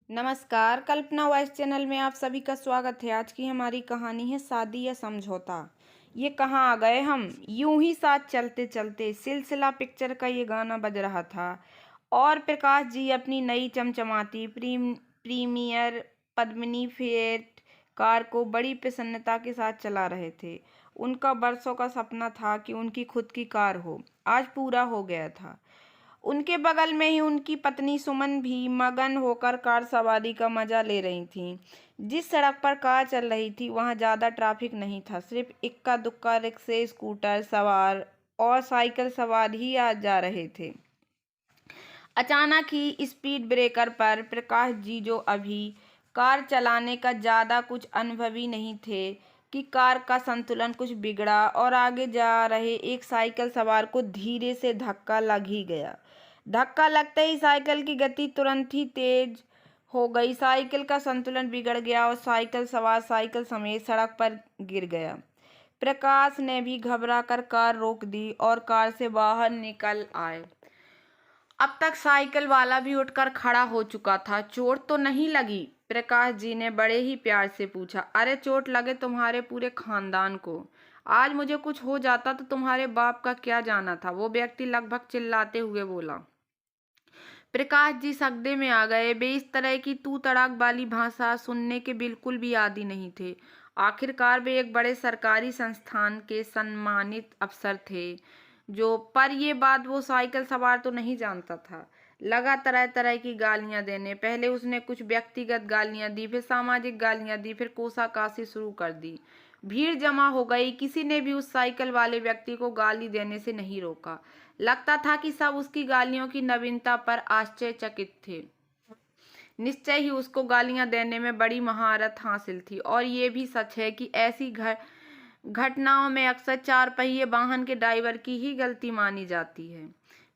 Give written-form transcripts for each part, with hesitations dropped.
नमस्कार, कल्पना voice channel में आप सभी का स्वागत है। आज की हमारी कहानी है शादी या समझौता। ये कहाँ आ गए हम, यूं ही साथ चलते चलते। सिलसिला पिक्चर का ये गाना बज रहा था और प्रकाश जी अपनी नई चमचमाती प्रीमियर पद्मिनी फेट कार को बड़ी प्रसन्नता के साथ चला रहे थे। उनका बरसों का सपना था कि उनकी खुद की कार हो, आज पूरा हो गया था। उनके बगल में ही उनकी पत्नी सुमन भी मगन होकर कार सवारी का मजा ले रही थीं। जिस सड़क पर कार चल रही थी वहां ज्यादा ट्रैफिक नहीं था, सिर्फ इक्का दुक्का रिक्शे, स्कूटर सवार और साइकिल सवार ही आ जा रहे थे। अचानक ही स्पीड ब्रेकर पर प्रकाश जी, जो अभी कार चलाने का ज्यादा कुछ अनुभवी नहीं थे, कि कार का संतुलन कुछ बिगड़ा और आगे जा रहे एक साइकिल सवार को धीरे से धक्का लग ही गया। धक्का लगते ही साइकिल की गति तुरंत ही तेज हो गई। साइकिल का संतुलन बिगड़ गया और साइकिल सवार साइकिल समेत सड़क पर गिर गया। प्रकाश ने भी घबरा कर कार रोक दी और कार से बाहर निकल आए। अब तक साइकिल वाला भी उठकर खड़ा हो चुका था। चोट तो नहीं लगी? प्रकाश जी ने बड़े ही प्यार से पूछा। अरे चोट लगे तुम्हारे पूरे खानदान को, आज मुझे कुछ हो जाता तो तुम्हारे बाप का क्या जाना था, वो व्यक्ति लगभग चिल्लाते हुए बोला। प्रकाश जी सगदे में आ गए। वे इस तरह की तू तड़ाक वाली भाषा सुनने के बिल्कुल भी आदी नहीं थे। आखिरकार वे एक बड़े सरकारी संस्थान के सम्मानित अफसर थे। पर ये बात वो साइकिल सवार तो नहीं जानता था। लगा तरह तरह की गालियां देने। पहले उसने कुछ व्यक्तिगत गालियां दी, फिर सामाजिक गालियां दी, फिर कोसाकासी शुरू कर दी। भीड़ जमा हो गई। किसी ने भी उस साइकिल वाले व्यक्ति को गाली देने से नहीं रोका। लगता था कि सब उसकी गालियों की नवीनता पर आश्चर्यचकित थे। निश्चय ही उसको गालियां देने में बड़ी महारत हासिल थी। और ये भी सच है कि ऐसी घटनाओं में अक्सर चार पहिए वाहन के ड्राइवर की ही गलती मानी जाती है।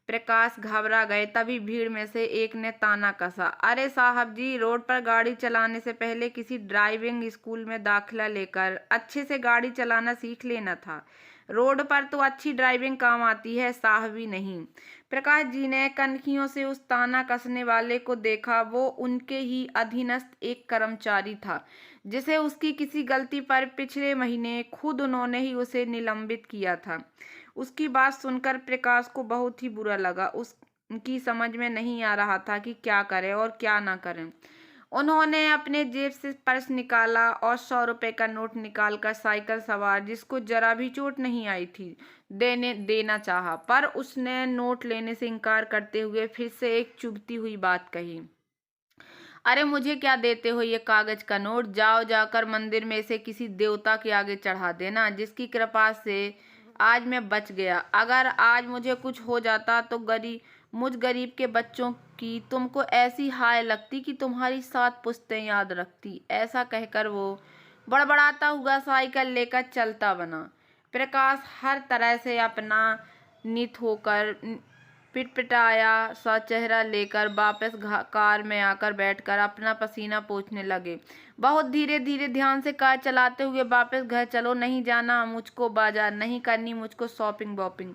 प्रकाश घबरा गए। तभी भीड़ में से एक ने ताना कसा। अरे साहब जी, रोड पर गाड़ी चलाने से पहले किसी ड्राइविंग स्कूल में दाखिला लेकर अच्छे से गाड़ी चलाना सीख लेना था। रोड पर तो अच्छी ड्राइविंग काम आती है, साहबी नहीं। प्रकाश जी ने कनखियों से उस ताना कसने वाले को देखा। वो उनके ही अधीनस्थ एक कर्मचारी था, जिसे उसकी किसी गलती पर पिछले महीने खुद उन्होंने ही उसे निलंबित किया था। उसकी बात सुनकर प्रकाश को बहुत ही बुरा लगा। उसकी समझ में नहीं आ रहा था कि क्या करें और क्या ना करें। उन्होंने अपने जेब से पर्स निकाला और 100 रुपए का नोट निकालकर साइकिल सवार, जिसको जरा भी चोट नहीं आई थी, देना चाहा। पर उसने नोट लेने से इनकार करते हुए फिर से एक चुभती हुई बात कही। अरे मुझे क्या देते हो ये कागज का नोट? जाओ जाकर मंदिर में से किसी देवता के आगे चढ़ा देना, जिसकी कृपा से आज मैं बच गया। अगर आज मुझे कुछ हो जाता तो मुझ गरीब के बच्चों की तुमको ऐसी हाय लगती कि तुम्हारी 7 पुश्तें याद रखती। ऐसा कहकर वो बड़बड़ाता हुआ साइकिल लेकर चलता बना। प्रकाश हर तरह से अपना नित होकर पिटपिटाया सा चेहरा लेकर वापस कार में आकर बैठकर अपना पसीना पोंछने लगे। बहुत धीरे धीरे ध्यान से कार चलाते हुए वापस घर चलो, नहीं जाना मुझको बाजार, नहीं करनी मुझको शॉपिंग वॉपिंग।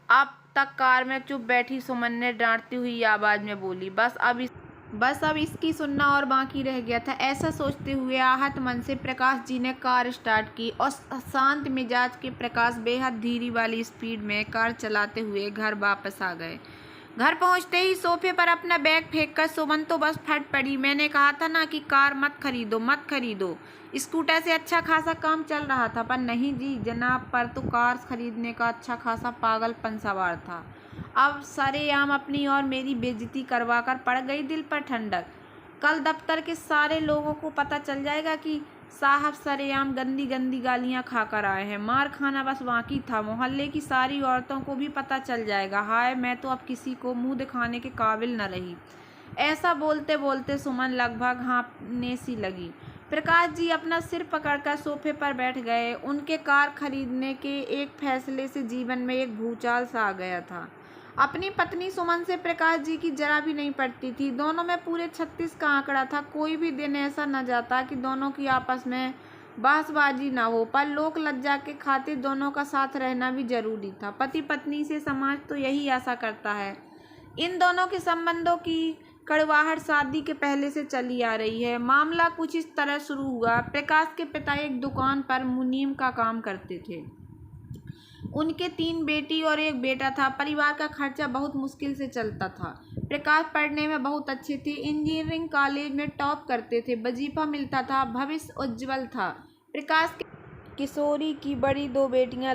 अब तक कार में चुप बैठी सुमन ने डांटती हुई आवाज में बोली। बस अब इसकी सुनना और बाकी रह गया था। ऐसा सोचते हुए आहत मन से प्रकाश जी ने कार स्टार्ट की और शांत मिजाज के प्रकाश बेहद धीरे वाली स्पीड में कार चलाते हुए घर वापस आ गए। घर पहुंचते ही सोफे पर अपना बैग फेंककर सुमन तो बस फट पड़ी। मैंने कहा था ना कि कार मत खरीदो। स्कूटर से अच्छा खासा काम चल रहा था, पर नहीं जी जनाब, पर तो कार खरीदने का अच्छा खासा पागलपन सवार था। अब सरेआम अपनी और मेरी बेइज्जती करवाकर पड़ गई दिल पर ठंडक। कल दफ्तर के सारे लोगों को पता चल जाएगा कि साहब सरेआम गंदी गंदी गालियां खाकर आए हैं। मार खाना बस बाकी था। मोहल्ले की सारी औरतों को भी पता चल जाएगा। हाय, मैं तो अब किसी को मुंह दिखाने के काबिल न रही। ऐसा बोलते बोलते सुमन लगभग हाँफने सी लगी। प्रकाश जी अपना सिर पकड़कर सोफे पर बैठ गए। उनके कार खरीदने के एक फैसले से जीवन में एक भूचाल सा आ गया था। अपनी पत्नी सुमन से प्रकाश जी की जरा भी नहीं पड़ती थी। दोनों में पूरे 36 का आंकड़ा था। कोई भी दिन ऐसा न जाता कि दोनों की आपस में बहसबाजी न हो, पर लोक लज्जा के खातिर दोनों का साथ रहना भी जरूरी था। पति पत्नी से समाज तो यही आशा करता है। इन दोनों के संबंधों की कड़वाहट शादी के पहले से चली आ रही है। मामला कुछ इस तरह शुरू हुआ। प्रकाश के पिता एक दुकान पर मुनीम का काम करते थे। उनके 3 बेटी और 1 बेटा था। परिवार का खर्चा बहुत मुश्किल से चलता था। प्रकाश पढ़ने में बहुत अच्छे थे। इंजीनियरिंग कॉलेज में टॉप करते थे। वजीफा मिलता था। भविष्य उज्ज्वल था। प्रकाश के किशोरी की बड़ी 2 बेटियां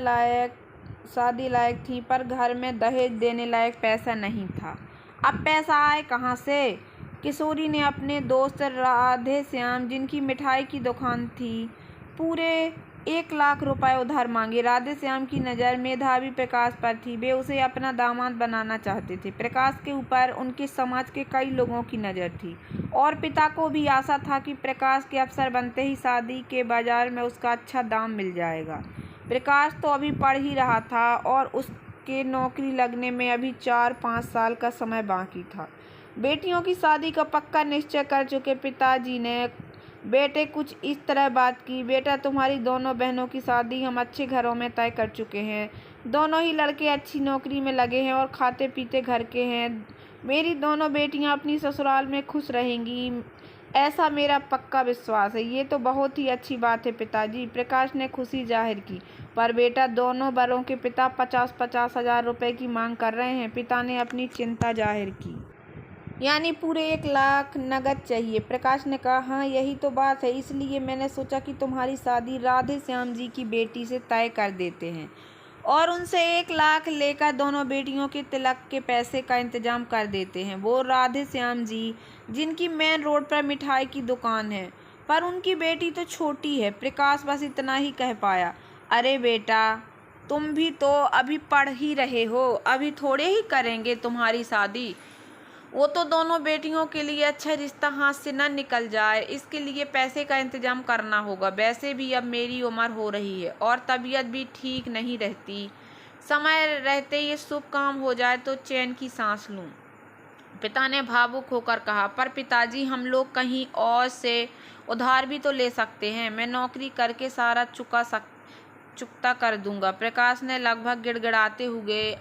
शादी लायक थीं, पर घर में दहेज देने लायक पैसा नहीं था। अब पैसा आए कहाँ से? किशोरी ने अपने दोस्त राधे श्याम, जिनकी मिठाई की दुकान थी, पूरे 1 लाख रुपए उधार मांगे। राधे श्याम की नज़र मेधावी प्रकाश पर थी। वे उसे अपना दामाद बनाना चाहते थे। प्रकाश के ऊपर उनके समाज के कई लोगों की नज़र थी और पिता को भी आशा था कि प्रकाश के अफसर बनते ही शादी के बाजार में उसका अच्छा दाम मिल जाएगा। प्रकाश तो अभी पढ़ ही रहा था और उसके नौकरी लगने में अभी 4-5 साल का समय बाकी था। बेटियों की शादी का पक्का निश्चय कर चुके पिताजी ने बेटे कुछ इस तरह बात की, बेटा तुम्हारी दोनों बहनों की शादी हम अच्छे घरों में तय कर चुके हैं। दोनों ही लड़के अच्छी नौकरी में लगे हैं और खाते पीते घर के हैं। मेरी दोनों बेटियां अपनी ससुराल में खुश रहेंगी, ऐसा मेरा पक्का विश्वास है। ये तो बहुत ही अच्छी बात है पिताजी, प्रकाश ने खुशी जाहिर की। पर बेटा, दोनों बड़ों के पिता 50-50 हजार रुपए की मांग कर रहे हैं। पिता ने अपनी चिंता जाहिर की। यानी पूरे 1 लाख नगद चाहिए? प्रकाश ने कहा, हाँ यही तो बात है, इसलिए मैंने सोचा कि तुम्हारी शादी राधे श्याम जी की बेटी से तय कर देते हैं और उनसे 1 लाख लेकर दोनों बेटियों के तिलक के पैसे का इंतजाम कर देते हैं। वो राधे श्याम जी, जिनकी मेन रोड पर मिठाई की दुकान है, पर उनकी बेटी तो छोटी है। प्रकाश बस इतना ही कह पाया। अरे बेटा, तुम भी तो अभी पढ़ ही रहे हो, अभी थोड़े ही करेंगे तुम्हारी शादी। वो तो दोनों बेटियों के लिए अच्छा रिश्ता हाथ से न निकल जाए, इसके लिए पैसे का इंतजाम करना होगा। वैसे भी अब मेरी उम्र हो रही है और तबीयत भी ठीक नहीं रहती। समय रहते ये शुभ काम हो जाए तो चैन की सांस लूं। पिता ने भावुक होकर कहा, पर पिताजी, हम लोग कहीं और से उधार भी तो ले सकते हैं। मैं नौकरी करके सारा चुकता कर दूंगा। प्रकाश ने लगभग गिड़गिड़ाते हुए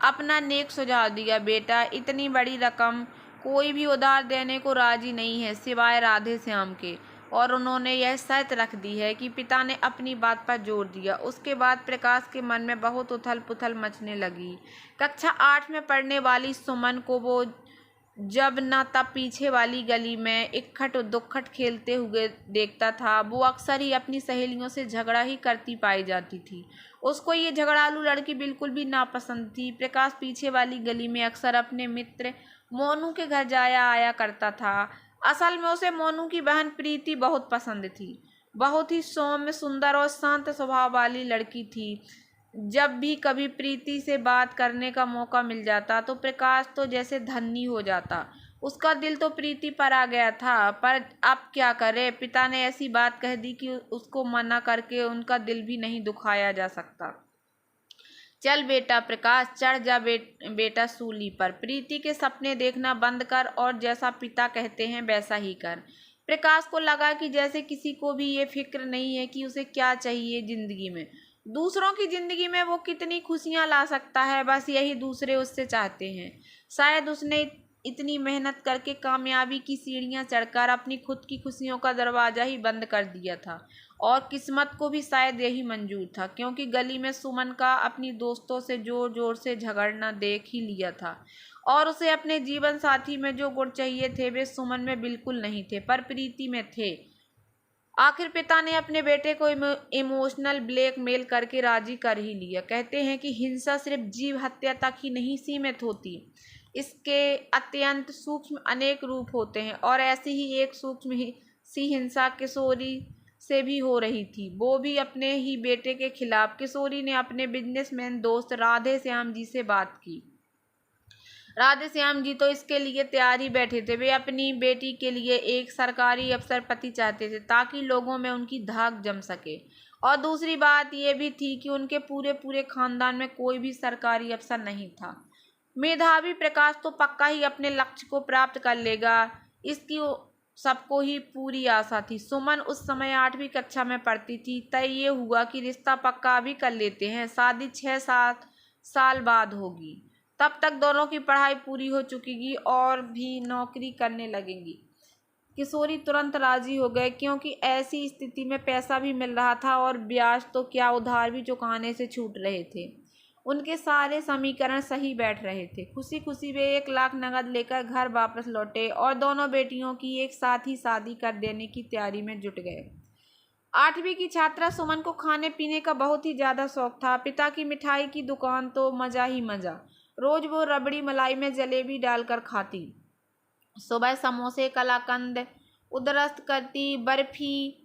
अपना नेक सुझाव दिया। बेटा, इतनी बड़ी रकम कोई भी उधार देने को राजी नहीं है सिवाय राधे श्याम के, और उन्होंने यह शर्त रख दी है कि पिता ने अपनी बात पर जोर दिया। उसके बाद प्रकाश के मन में बहुत उथल पुथल मचने लगी। कक्षा 8 में पढ़ने वाली सुमन को वो जब न तब पीछे वाली गली में इक्खट दुक्खट खेलते हुए देखता था। वो अक्सर ही अपनी सहेलियों से झगड़ा ही करती पाई जाती थी। उसको ये झगड़ालू लड़की बिल्कुल भी नापसंद थी। प्रकाश पीछे वाली गली में अक्सर अपने मित्र मोनू के घर जाया आया करता था। असल में उसे मोनू की बहन प्रीति बहुत पसंद थी। बहुत ही सौम्य, सुंदर और शांत स्वभाव वाली लड़की थी। जब भी कभी प्रीति से बात करने का मौका मिल जाता तो प्रकाश तो जैसे धन्नी हो जाता। उसका दिल तो प्रीति पर आ गया था, पर अब क्या करे, पिता ने ऐसी बात कह दी कि उसको मना करके उनका दिल भी नहीं दुखाया जा सकता। चल बेटा प्रकाश, चढ़ जा बेटा सूली पर। प्रीति के सपने देखना बंद कर और जैसा पिता कहते हैं वैसा ही कर। प्रकाश को लगा कि जैसे किसी को भी ये फिक्र नहीं है कि उसे क्या चाहिए जिंदगी में, दूसरों की जिंदगी में वो कितनी खुशियां ला सकता है, बस यही दूसरे उससे चाहते हैं। शायद उसने इतनी मेहनत करके कामयाबी की सीढ़ियां चढ़कर अपनी खुद की खुशियों का दरवाजा ही बंद कर दिया था, और किस्मत को भी शायद यही मंजूर था, क्योंकि गली में सुमन का अपनी दोस्तों से जोर जोर से झगड़ना देख ही लिया था। और उसे अपने जीवन साथी में जो गुण चाहिए थे वे सुमन में बिल्कुल नहीं थे, पर प्रीति में थे। आखिर पिता ने अपने बेटे को इमोशनल ब्लैकमेल करके राजी कर ही लिया। कहते हैं कि हिंसा सिर्फ जीव हत्या तक ही नहीं सीमित होती, इसके अत्यंत सूक्ष्म अनेक रूप होते हैं, और ऐसी ही एक सूक्ष्म सी हिंसा किशोरी से भी हो रही थी, वो भी अपने ही बेटे के खिलाफ। किशोरी ने अपने बिजनेसमैन दोस्त राधे श्याम जी से बात की। राधे श्याम जी तो इसके लिए तैयार ही बैठे थे। वे अपनी बेटी के लिए एक सरकारी अफसर पति चाहते थे ताकि लोगों में उनकी धाक जम सके, और दूसरी बात यह भी थी कि उनके पूरे खानदान में कोई भी सरकारी अफसर नहीं था। मेधावी प्रकाश तो पक्का ही अपने लक्ष्य को प्राप्त कर लेगा, इसकी सबको ही पूरी आशा थी। सुमन उस समय 8वीं कक्षा में पढ़ती थी। तय ये हुआ कि रिश्ता पक्का भी कर लेते हैं, शादी 6-7 साल बाद होगी। तब तक दोनों की पढ़ाई पूरी हो चुकेगी और भी नौकरी करने लगेंगी। किशोरी तुरंत राजी हो गए, क्योंकि ऐसी स्थिति में पैसा भी मिल रहा था और ब्याज तो क्या, उधार भी चुकाने से छूट रहे थे। उनके सारे समीकरण सही बैठ रहे थे। खुशी खुशी वे 1 लाख नकद लेकर घर वापस लौटे और दोनों बेटियों की एक साथ ही शादी कर देने की तैयारी में जुट गए। 8वीं की छात्रा सुमन को खाने पीने का बहुत ही ज़्यादा शौक था। पिता की मिठाई की दुकान तो मज़ा ही मज़ा। रोज़ वो रबड़ी मलाई में जलेबी डालकर खाती। सुबह समोसे, कलाकंद, उदरस्त करती, बर्फ़ी,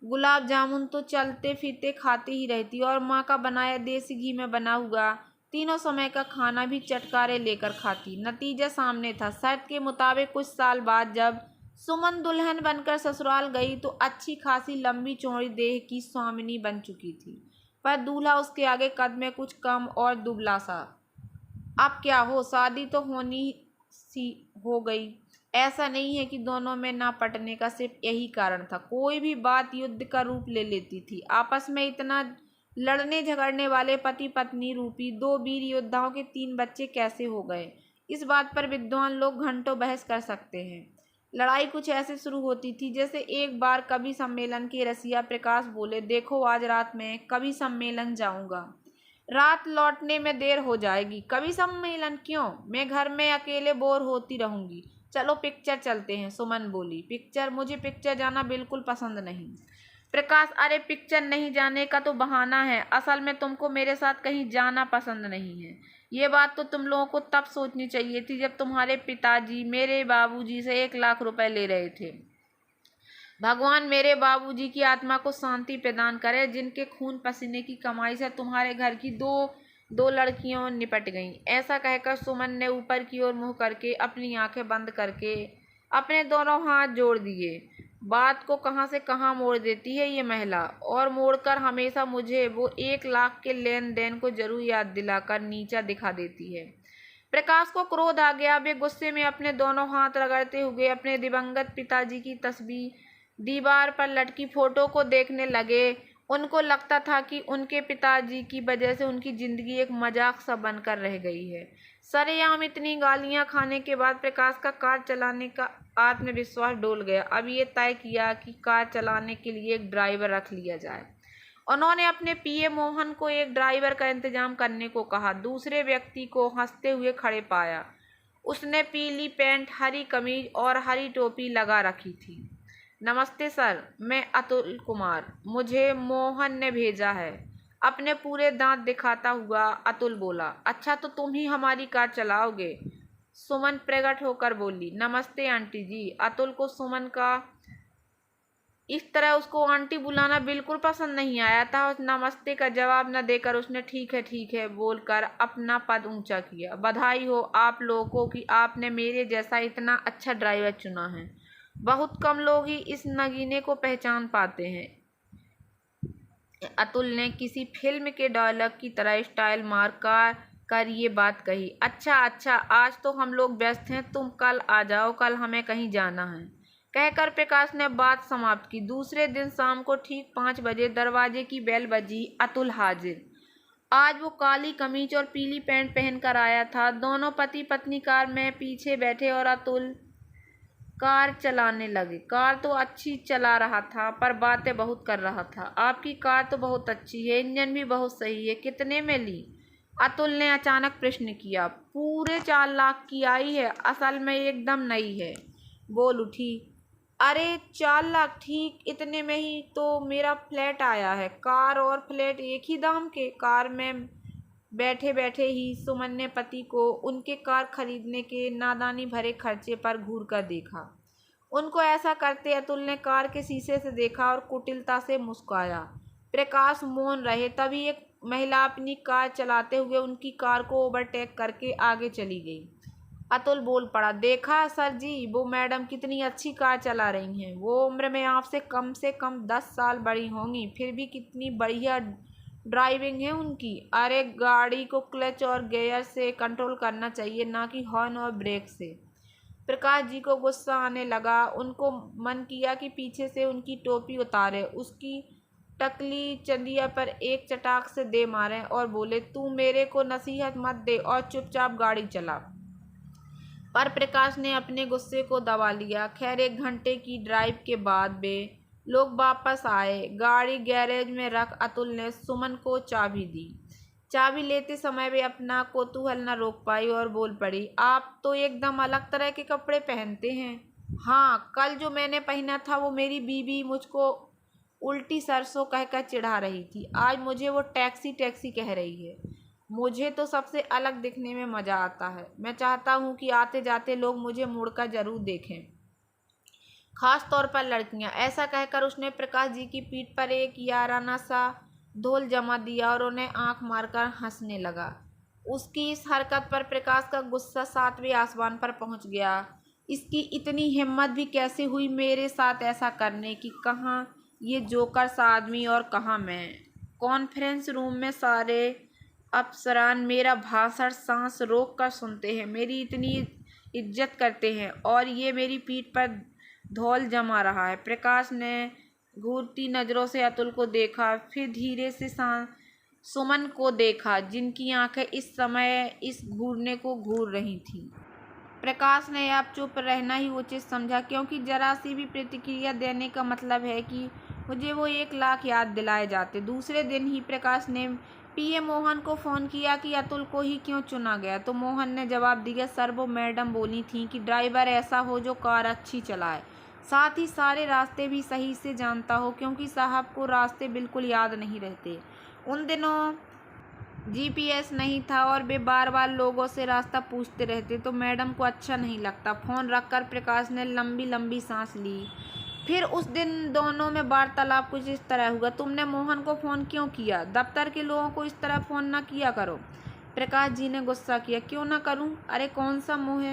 गुलाब जामुन तो चलते फिरते खाती ही रहती और माँ का बनाया देसी घी में बना हुआ तीनों समय का खाना भी चटकारे लेकर खाती। नतीजा सामने था। शर्त के मुताबिक कुछ साल बाद जब सुमन दुल्हन बनकर ससुराल गई तो अच्छी खासी लंबी चौड़ी देह की स्वामिनी बन चुकी थी, पर दूल्हा उसके आगे कद में कुछ कम और दुबला सा। अब क्या हो, शादी तो होनी सी हो गई। ऐसा नहीं है कि दोनों में ना पटने का सिर्फ यही कारण था। कोई भी बात युद्ध का रूप ले लेती थी। आपस में इतना लड़ने झगड़ने वाले पति पत्नी रूपी 2 वीर योद्धाओं के 3 बच्चे कैसे हो गए, इस बात पर विद्वान लोग घंटों बहस कर सकते हैं। लड़ाई कुछ ऐसे शुरू होती थी जैसे एक बार कवि सम्मेलन के रसिया प्रकाश बोले, देखो आज रात में कवि सम्मेलन जाऊंगा, रात लौटने में देर हो जाएगी। कवि सम्मेलन क्यों, मैं घर में अकेले बोर होती रहूंगी, चलो पिक्चर चलते हैं। सुमन बोली, पिक्चर? मुझे पिक्चर जाना बिल्कुल पसंद नहीं। प्रकाश, अरे पिक्चर नहीं जाने का तो बहाना है, असल में तुमको मेरे साथ कहीं जाना पसंद नहीं है। ये बात तो तुम लोगों को तब सोचनी चाहिए थी जब तुम्हारे पिताजी मेरे बाबूजी से 1 लाख रुपए ले रहे थे। भगवान मेरे बाबूजी की आत्मा को शांति प्रदान करे, जिनके खून पसीने की कमाई से तुम्हारे घर की दो दो लड़कियों निपट गईं। ऐसा कहकर सुमन ने ऊपर की ओर मुंह करके अपनी आंखें बंद करके अपने दोनों हाथ जोड़ दिए। बात को कहां से कहां मोड़ देती है ये महिला, और मोड़कर हमेशा मुझे वो 1 लाख के लेन देन को जरूर याद दिलाकर नीचा दिखा देती है। प्रकाश को क्रोध आ गया। वे गुस्से में अपने दोनों हाथ रगड़ते हुए अपने दिवंगत पिताजी की तस्वीर, दीवार पर लटकी फोटो को देखने लगे। उनको लगता था कि उनके पिताजी की वजह से उनकी जिंदगी एक मजाक सा बनकर रह गई है। सरेआम इतनी गालियां खाने के बाद प्रकाश का कार चलाने का आत्मविश्वास डोल गया। अब ये तय किया कि कार चलाने के लिए एक ड्राइवर रख लिया जाए। उन्होंने अपने पीए मोहन को एक ड्राइवर का इंतजाम करने को कहा। दूसरे व्यक्ति को हंसते हुए खड़े पाया। उसने पीली पैंट, हरी कमीज और हरी टोपी लगा रखी थी। नमस्ते सर, मैं अतुल कुमार, मुझे मोहन ने भेजा है। अपने पूरे दांत दिखाता हुआ अतुल बोला। अच्छा, तो तुम ही हमारी कार चलाओगे? सुमन प्रकट होकर बोली। नमस्ते आंटी जी। अतुल को सुमन का इस तरह उसको आंटी बुलाना बिल्कुल पसंद नहीं आया था। उस नमस्ते का जवाब न देकर उसने ठीक है बोलकर अपना पद ऊंचा किया। बधाई हो आप लोगों को कि आपने मेरे जैसा इतना अच्छा ड्राइवर चुना है। बहुत कम लोग ही इस नगीने को पहचान पाते हैं। अतुल ने किसी फिल्म के डायलॉग की तरह स्टाइल मार कर ये बात कही। अच्छा, आज तो हम लोग व्यस्त हैं, तुम कल आ जाओ, कल हमें कहीं जाना है, कहकर प्रकाश ने बात समाप्त की। दूसरे दिन शाम को ठीक 5 बजे दरवाजे की बेल बजी। अतुल हाजिर। आज वो काली कमीज और पीली पैंट पहनकर आया था। दोनों पति पत्नी कार में पीछे बैठे और अतुल कार चलाने लगे। कार तो अच्छी चला रहा था पर बातें बहुत कर रहा था। आपकी कार तो बहुत अच्छी है, इंजन भी बहुत सही है, कितने में ली? अतुल ने अचानक प्रश्न किया। पूरे 4 लाख की आई है, असल में एकदम नई है, बोल उठी। अरे 4 लाख, ठीक इतने में ही तो मेरा फ्लैट आया है। कार और फ्लैट एक ही दाम के? कार में बैठे बैठे ही सुमन ने पति को उनके कार खरीदने के नादानी भरे खर्चे पर घूर कर देखा। उनको ऐसा करते अतुल ने कार के शीशे से देखा और कुटिलता से मुस्कुराया। प्रकाश मौन रहे। तभी एक महिला अपनी कार चलाते हुए उनकी कार को ओवरटेक करके आगे चली गई। अतुल बोल पड़ा। देखा सर जी, वो मैडम कितनी अच्छी कार चला रही हैं। वो उम्र में आपसे कम से कम 10 साल बड़ी होंगी, फिर भी कितनी बढ़िया ड्राइविंग है उनकी। अरे गाड़ी को क्लच और गियर से कंट्रोल करना चाहिए, ना कि हॉर्न और ब्रेक से। प्रकाश जी को गुस्सा आने लगा। उनको मन किया कि पीछे से उनकी टोपी उतारे, उसकी टकली चंदिया पर एक चटाक से दे मारे और बोले, तू मेरे को नसीहत मत दे और चुपचाप गाड़ी चला। पर प्रकाश ने अपने गुस्से को दबा लिया। खैर 1 घंटे की ड्राइव के बाद वे लोग वापस आए। गाड़ी गैरेज में रख अतुल ने सुमन को चाबी दी। चाबी लेते समय वे अपना कौतूहल न रोक पाई और बोल पड़ी, आप तो एकदम अलग तरह के कपड़े पहनते हैं। हाँ, कल जो मैंने पहना था वो मेरी बीवी मुझको उल्टी सरसों कहकर चिढ़ा रही थी। आज मुझे वो टैक्सी टैक्सी कह रही है। मुझे तो सबसे अलग दिखने में मज़ा आता है। मैं चाहता हूँ कि आते जाते लोग मुझे मुड़कर जरूर देखें, खास तौर पर लड़कियाँ। ऐसा कहकर उसने प्रकाश जी की पीठ पर एक याराना सा धौल जमा दिया और उन्हें आंख मारकर हंसने लगा। उसकी इस हरकत पर प्रकाश का गुस्सा 7वें आसमान पर पहुंच गया। इसकी इतनी हिम्मत भी कैसे हुई मेरे साथ ऐसा करने की? कहाँ ये जोकर सा आदमी और कहाँ मैं। कॉन्फ्रेंस रूम में सारे अफसरान मेरा भाषण सांस रोक कर सुनते हैं, मेरी इतनी इज्जत करते हैं, और ये मेरी पीठ पर धौल जमा रहा है। प्रकाश ने घूरती नज़रों से अतुल को देखा, फिर धीरे से सुमन को देखा, जिनकी आंखें इस समय इस घूरने को घूर रही थीं। प्रकाश ने अब चुप रहना ही उचित समझा, क्योंकि जरा सी भी प्रतिक्रिया देने का मतलब है कि मुझे वो 1 लाख याद दिलाए जाते। दूसरे दिन ही प्रकाश ने पीए मोहन को फ़ोन किया कि अतुल को ही क्यों चुना गया, तो मोहन ने जवाब दिया, सर वो मैडम बोली थी कि ड्राइवर ऐसा हो जो कार अच्छी चलाए, साथ ही सारे रास्ते भी सही से जानता हो, क्योंकि साहब को रास्ते बिल्कुल याद नहीं रहते। उन दिनों जीपीएस नहीं था और वे बार बार लोगों से रास्ता पूछते रहते, तो मैडम को अच्छा नहीं लगता। फ़ोन रखकर प्रकाश ने लंबी लंबी सांस ली। फिर उस दिन दोनों में वार्तालाप कुछ इस तरह हुआ, तुमने मोहन को फ़ोन क्यों किया? दफ्तर के लोगों को इस तरह फ़ोन न किया करो। प्रकाश जी ने गुस्सा किया, क्यों ना करूं? अरे कौन सा मोह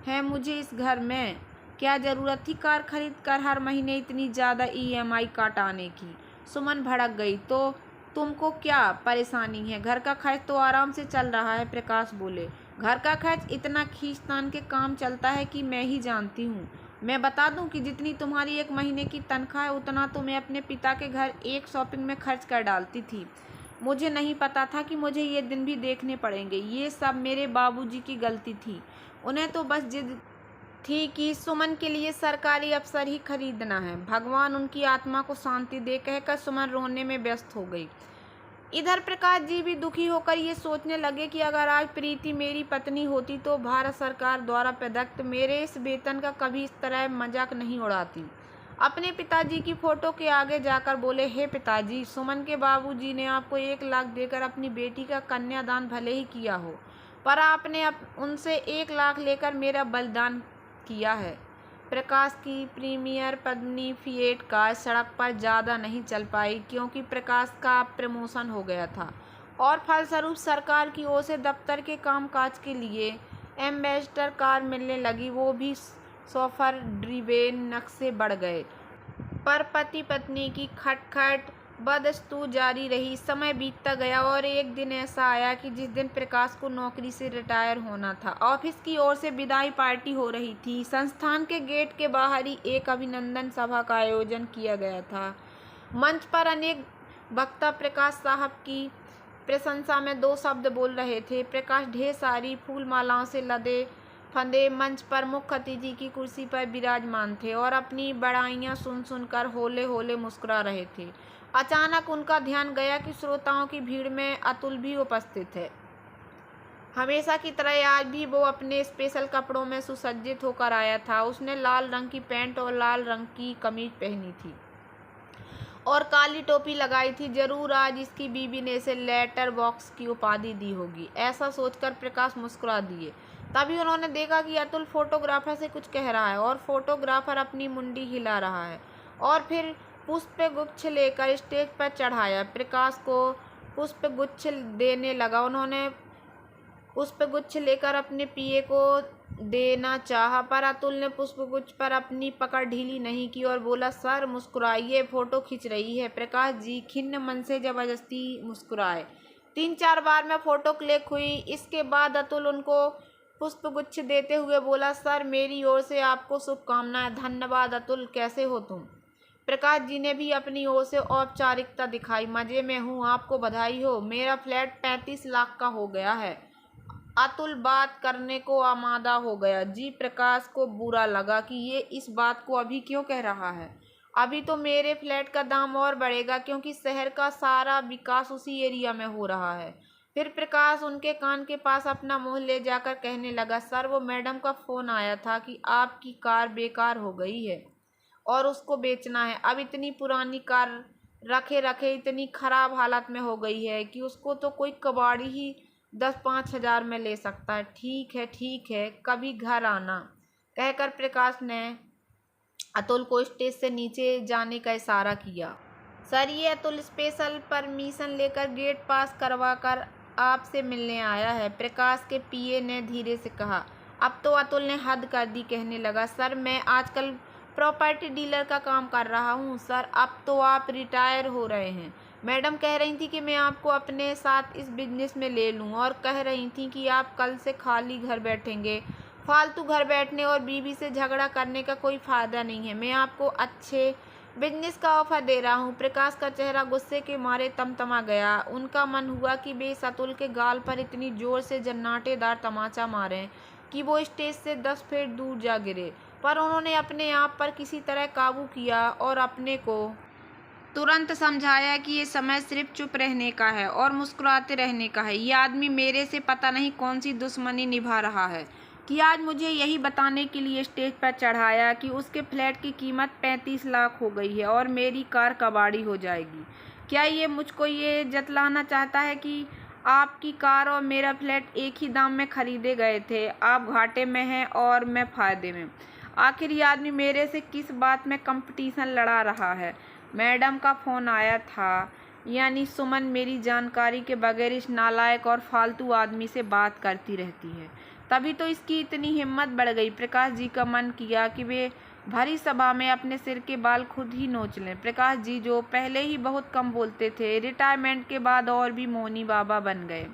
है मुझे इस घर में? क्या ज़रूरत थी कार खरीद कर हर महीने इतनी ज़्यादा ईएमआई काटाने की? सुमन भड़क गई, तो तुमको क्या परेशानी है? घर का खर्च तो आराम से चल रहा है। प्रकाश बोले, घर का खर्च इतना खींचतान के काम चलता है कि मैं ही जानती हूँ। मैं बता दूं कि जितनी तुम्हारी 1 महीने की तनख्वाह है उतना तो मैं अपने पिता के घर एक शॉपिंग में खर्च कर डालती थी। मुझे नहीं पता था कि मुझे ये दिन भी देखने पड़ेंगे। ये सब मेरे बाबूजी की गलती थी। उन्हें तो बस जिद थी कि सुमन के लिए सरकारी अफसर ही खरीदना है। भगवान उनकी आत्मा को शांति दे, कहकर सुमन रोने में व्यस्त हो गई। इधर प्रकाश जी भी दुखी होकर ये सोचने लगे कि अगर आज प्रीति मेरी पत्नी होती तो भारत सरकार द्वारा प्रदत्त मेरे इस वेतन का कभी इस तरह मजाक नहीं उड़ाती। अपने पिताजी की फोटो के आगे जाकर बोले, हे पिताजी, सुमन के बाबूजी ने आपको 1 लाख देकर अपनी बेटी का कन्यादान भले ही किया हो, पर आपने उनसे 1 लाख लेकर मेरा बलिदान किया है। प्रकाश की प्रीमियर पद्मिनी फिएट कार सड़क पर ज़्यादा नहीं चल पाई, क्योंकि प्रकाश का प्रमोशन हो गया था और फलस्वरूप सरकार की ओर से दफ्तर के कामकाज के लिए एम्बेसडर कार मिलने लगी। वो भी शोफर ड्रिवेन नक्शे बढ़ गए। पर पति पत्नी की खटखट बदस्तूर जारी रही। समय बीतता गया और एक दिन ऐसा आया कि जिस दिन प्रकाश को नौकरी से रिटायर होना था। ऑफिस की ओर से विदाई पार्टी हो रही थी। संस्थान के गेट के बाहर ही एक अभिनंदन सभा का आयोजन किया गया था। मंच पर अनेक वक्ता प्रकाश साहब की प्रशंसा में 2 शब्द बोल रहे थे। प्रकाश ढेर सारी फूल मालाओं से लदे फंदे मंच पर मुख्य अतिथि की कुर्सी पर विराजमान थे और अपनी बड़ाइयाँ सुन सुनकर होले होले मुस्कुरा रहे थे। अचानक उनका ध्यान गया कि श्रोताओं की भीड़ में अतुल भी उपस्थित है। हमेशा की तरह आज भी वो अपने स्पेशल कपड़ों में सुसज्जित होकर आया था। उसने लाल रंग की पैंट और लाल रंग की कमीज पहनी थी और काली टोपी लगाई थी। जरूर आज इसकी बीवी ने इसे लेटर बॉक्स की उपाधि दी होगी, ऐसा सोचकर प्रकाश मुस्कुरा दिए। तभी उन्होंने देखा कि अतुल फोटोग्राफर से कुछ कह रहा है और फोटोग्राफर अपनी मुंडी हिला रहा है और फिर पुष्प गुच्छ लेकर स्टेज पर चढ़ाया। प्रकाश को पुष्प गुच्छ देने लगा। उन्होंने पुष्प गुच्छ लेकर अपने पीए को देना चाहा, पर अतुल ने पुष्प गुच्छ पर अपनी पकड़ ढीली नहीं की और बोला, सर मुस्कुराइए, फोटो खींच रही है। प्रकाश जी खिन्न मन से जबरदस्ती मुस्कुराए। 3-4 बार में फोटो क्लिक हुई। इसके बाद अतुल उनको पुष्प गुच्छ देते हुए बोला, सर मेरी ओर से आपको शुभकामनाएं। धन्यवाद अतुल, कैसे हो तुम? प्रकाश जी ने भी अपनी ओर से औपचारिकता दिखाई। मजे में हूँ, आपको बधाई हो, मेरा फ्लैट 35 लाख का हो गया है। अतुल बात करने को आमादा हो गया। जी प्रकाश को बुरा लगा कि ये इस बात को अभी क्यों कह रहा है। अभी तो मेरे फ्लैट का दाम और बढ़ेगा, क्योंकि शहर का सारा विकास उसी एरिया में हो रहा है। फिर प्रकाश उनके कान के पास अपना मुंह ले जाकर कहने लगा, सर वो मैडम का फ़ोन आया था कि आपकी कार बेकार हो गई है और उसको बेचना है। अब इतनी पुरानी कार रखे रखे इतनी खराब हालत में हो गई है कि उसको तो कोई कबाड़ी ही 10-5 हज़ार में ले सकता है। ठीक है, कभी घर आना, कहकर प्रकाश ने अतुल को स्टेज से नीचे जाने का इशारा किया। सर ये अतुल स्पेशल परमिशन लेकर गेट पास करवा कर आपसे मिलने आया है, प्रकाश के पीए ने धीरे से कहा। अब तो अतुल ने हद कर दी, कहने लगा, सर मैं आजकल प्रॉपर्टी डीलर का काम कर रहा हूँ। सर अब तो आप रिटायर हो रहे हैं। मैडम कह रही थी कि मैं आपको अपने साथ इस बिजनेस में ले लूँ और कह रही थी कि आप कल से खाली घर बैठेंगे। फालतू घर बैठने और बीवी से झगड़ा करने का कोई फ़ायदा नहीं है। मैं आपको अच्छे बिजनेस का ऑफर दे रहा हूँ। प्रकाश का चेहरा गुस्से के मारे तमतमा गया। उनका मन हुआ कि वे अतुल के गाल पर इतनी जोर से जन्नाटेदार तमाचा मारें कि वो स्टेज से 10 फीट दूर जा गिरे, पर उन्होंने अपने आप पर किसी तरह काबू किया और अपने को तुरंत समझाया कि ये समय सिर्फ चुप रहने का है और मुस्कुराते रहने का है। ये आदमी मेरे से पता नहीं कौन सी दुश्मनी निभा रहा है कि आज मुझे यही बताने के लिए स्टेज पर चढ़ाया कि उसके फ्लैट की कीमत 35 लाख हो गई है और मेरी कार कबाड़ी हो जाएगी। क्या ये मुझको ये जतलाना चाहता है कि आपकी कार और मेरा फ्लैट एक ही दाम में खरीदे गए थे? आप घाटे में हैं और मैं फ़ायदे में। आखिर ये आदमी मेरे से किस बात में कंपटीशन लड़ा रहा है? मैडम का फ़ोन आया था, यानी सुमन मेरी जानकारी के बगैर इस नालायक और फालतू आदमी से बात करती रहती है। तभी तो इसकी इतनी हिम्मत बढ़ गई। प्रकाश जी का मन किया कि वे भरी सभा में अपने सिर के बाल खुद ही नोच लें। प्रकाश जी जो पहले ही बहुत कम बोलते थे, रिटायरमेंट के बाद और भी मौनी बाबा बन गए।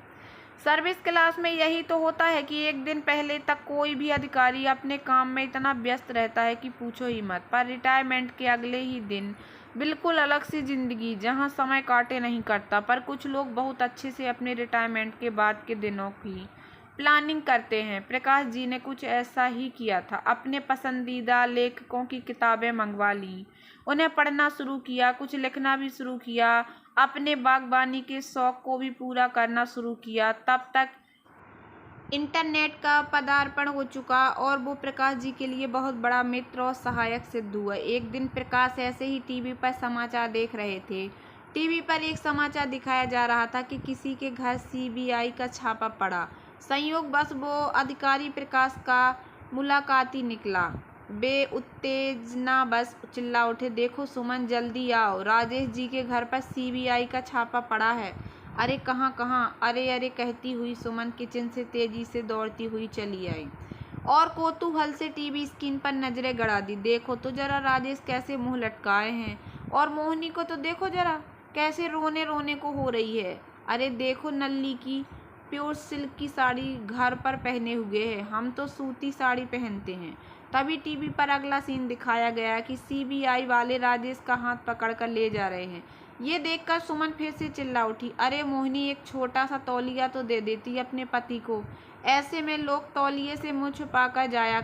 सर्विस क्लास में यही तो होता है कि एक दिन पहले तक कोई भी अधिकारी अपने काम में इतना व्यस्त रहता है कि पूछो ही मत, पर रिटायरमेंट के अगले ही दिन बिल्कुल अलग सी जिंदगी, जहां समय काटे नहीं करता। पर कुछ लोग बहुत अच्छे से अपने रिटायरमेंट के बाद के दिनों की प्लानिंग करते हैं। प्रकाश जी ने कुछ ऐसा ही किया था। अपने पसंदीदा लेखकों की किताबें मंगवा लीं, उन्हें पढ़ना शुरू किया, कुछ लिखना भी शुरू किया, अपने बागबानी के शौक को भी पूरा करना शुरू किया। तब तक इंटरनेट का पदार्पण हो चुका और वो प्रकाश जी के लिए बहुत बड़ा मित्र और सहायक सिद्ध हुआ। एक दिन प्रकाश ऐसे ही टीवी पर समाचार देख रहे थे। टीवी पर एक समाचार दिखाया जा रहा था कि किसी के घर सीबीआई का छापा पड़ा। संयोग बस वो अधिकारी प्रकाश का मुलाकाती निकला। वे उत्तेजना बस चिल्ला उठे, देखो सुमन, जल्दी आओ, राजेश जी के घर पर सीबीआई का छापा पड़ा है। अरे कहाँ कहाँ, अरे अरे, कहती हुई सुमन किचन से तेजी से दौड़ती हुई चली आई और कौतूहल से टीवी स्क्रीन पर नजरें गड़ा दी। देखो तो जरा राजेश कैसे मुंह लटकाए हैं, और मोहिनी को तो देखो जरा कैसे रोने रोने को हो रही है। अरे देखो नल्ली की प्योर सिल्क की साड़ी घर पर पहने हुए है, हम तो सूती साड़ी पहनते हैं। तभी टीवी पर अगला सीन दिखाया गया कि सीबीआई वाले राजेश का हाथ पकड़कर ले जा रहे हैं। ये देखकर सुमन फिर से चिल्ला उठी, अरे मोहिनी, एक छोटा सा तौलिया तो दे देती अपने पति को, ऐसे में लोग तौलिए से मुँह छुपाकर जाया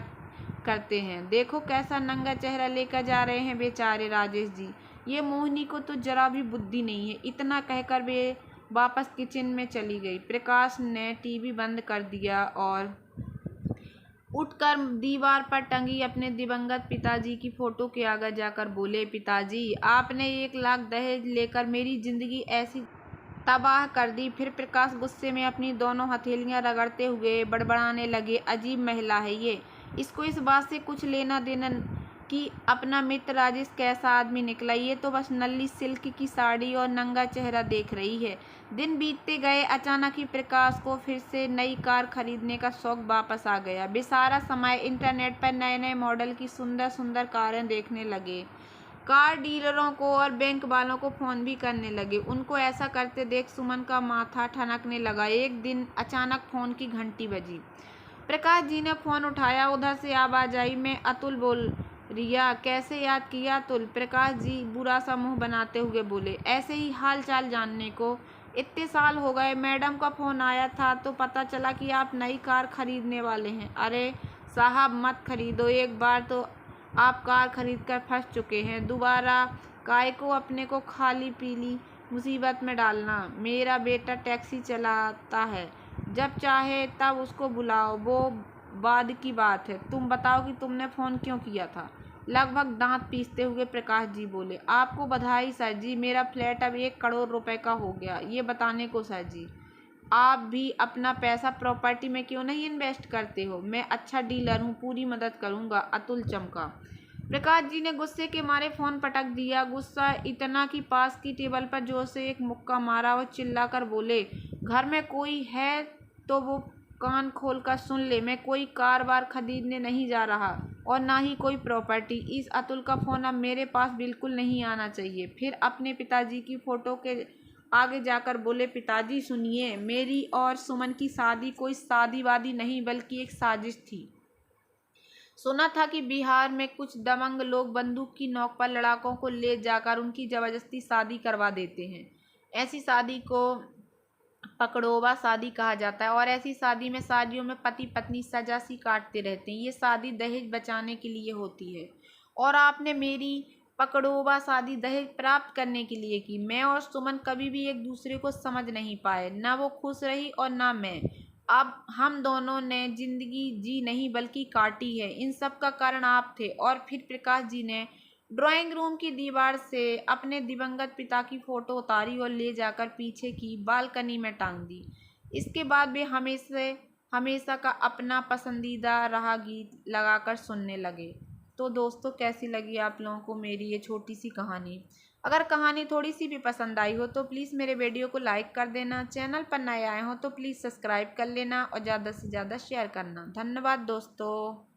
करते हैं। देखो कैसा नंगा चेहरा लेकर जा रहे हैं बेचारे राजेश जी। ये मोहिनी को तो जरा भी बुद्धि नहीं है। इतना कहकर वे वापस किचन में चली गई। प्रकाश ने टीवी बंद कर दिया और उठकर दीवार पर टंगी अपने दिवंगत पिताजी की फोटो के आगे जाकर बोले, पिताजी आपने 1 लाख दहेज लेकर मेरी जिंदगी ऐसी तबाह कर दी। फिर प्रकाश गुस्से में अपनी दोनों हथेलियां रगड़ते हुए बड़बड़ाने लगे, अजीब महिला है ये, इसको इस बात से कुछ लेना देना कि अपना मित्र राजेश कैसा आदमी निकला। ये तो बस नल्ली सिल्क की साड़ी और नंगा चेहरा देख रही है। दिन बीतते गए। अचानक ही प्रकाश को फिर से नई कार खरीदने का शौक वापस आ गया। वे सारा समय इंटरनेट पर नए नए मॉडल की सुंदर सुंदर कारें देखने लगे। कार डीलरों को और बैंक वालों को फ़ोन भी करने लगे। उनको ऐसा करते देख सुमन का माथा ठनकने लगा। एक दिन अचानक फ़ोन की घंटी बजी। प्रकाश जी ने फ़ोन उठाया। उधर से आवाज़ आई, मैं अतुल बोल रिया, कैसे याद किया अतुल? प्रकाश जी बुरा सा मुंह बनाते हुए बोले, ऐसे ही हाल चाल जानने को। इतने साल हो गए, मैडम का फोन आया था तो पता चला कि आप नई कार खरीदने वाले हैं। अरे साहब मत खरीदो, एक बार तो आप कार खरीद कर फंस चुके हैं, दोबारा काय को अपने को खाली पीली मुसीबत में डालना। मेरा बेटा टैक्सी चलाता है, जब चाहे तब उसको बुलाओ, वो बाद की बात है। तुम बताओ कि तुमने फ़ोन क्यों किया था? लगभग दांत पीसते हुए प्रकाश जी बोले, आपको बधाई सर जी, मेरा फ्लैट अब 1 करोड़ रुपए का हो गया। ये बताने को सर जी, आप भी अपना पैसा प्रॉपर्टी में क्यों नहीं इन्वेस्ट करते हो? मैं अच्छा डीलर हूँ, पूरी मदद करूँगा। अतुल चमका। प्रकाश जी ने गुस्से के मारे फोन पटक दिया। गुस्सा इतना कि पास की टेबल पर जोर से एक मुक्का मारा और चिल्लाकर बोले, घर में कोई है तो वो कान खोल कर सुन ले, मैं कोई कार वार खरीदने नहीं जा रहा और ना ही कोई प्रॉपर्टी। इस अतुल का फ़ोन अब मेरे पास बिल्कुल नहीं आना चाहिए। फिर अपने पिताजी की फ़ोटो के आगे जाकर बोले, पिताजी सुनिए, मेरी और सुमन की शादी कोई शादी वादी नहीं बल्कि एक साजिश थी। सुना था कि बिहार में कुछ दबंग लोग बंदूक की नोक पर लड़ाकों को ले जाकर उनकी जबरदस्ती शादी करवा देते हैं। ऐसी शादी को पकड़ोबा शादी कहा जाता है और ऐसी शादी में शादियों में पति पत्नी सजा सी काटते रहते हैं। ये शादी दहेज बचाने के लिए होती है और आपने मेरी पकड़ोबा शादी दहेज प्राप्त करने के लिए की। मैं और सुमन कभी भी एक दूसरे को समझ नहीं पाए, ना वो खुश रही और ना मैं। अब हम दोनों ने जिंदगी जी नहीं बल्कि काटी है। इन सब का कारण आप थे। और फिर प्रकाश जी ने ड्राइंग रूम की दीवार से अपने दिवंगत पिता की फोटो उतारी और ले जाकर पीछे की बालकनी में टांग दी। इसके बाद वे हमेशा का अपना पसंदीदा रहा गीत लगाकर सुनने लगे। तो दोस्तों, कैसी लगी आप लोगों को मेरी ये छोटी सी कहानी? अगर कहानी थोड़ी सी भी पसंद आई हो तो प्लीज़ मेरे वीडियो को लाइक कर देना। चैनल पर नए आए हो तो प्लीज़ सब्सक्राइब कर लेना और ज़्यादा से ज़्यादा शेयर करना। धन्यवाद दोस्तों।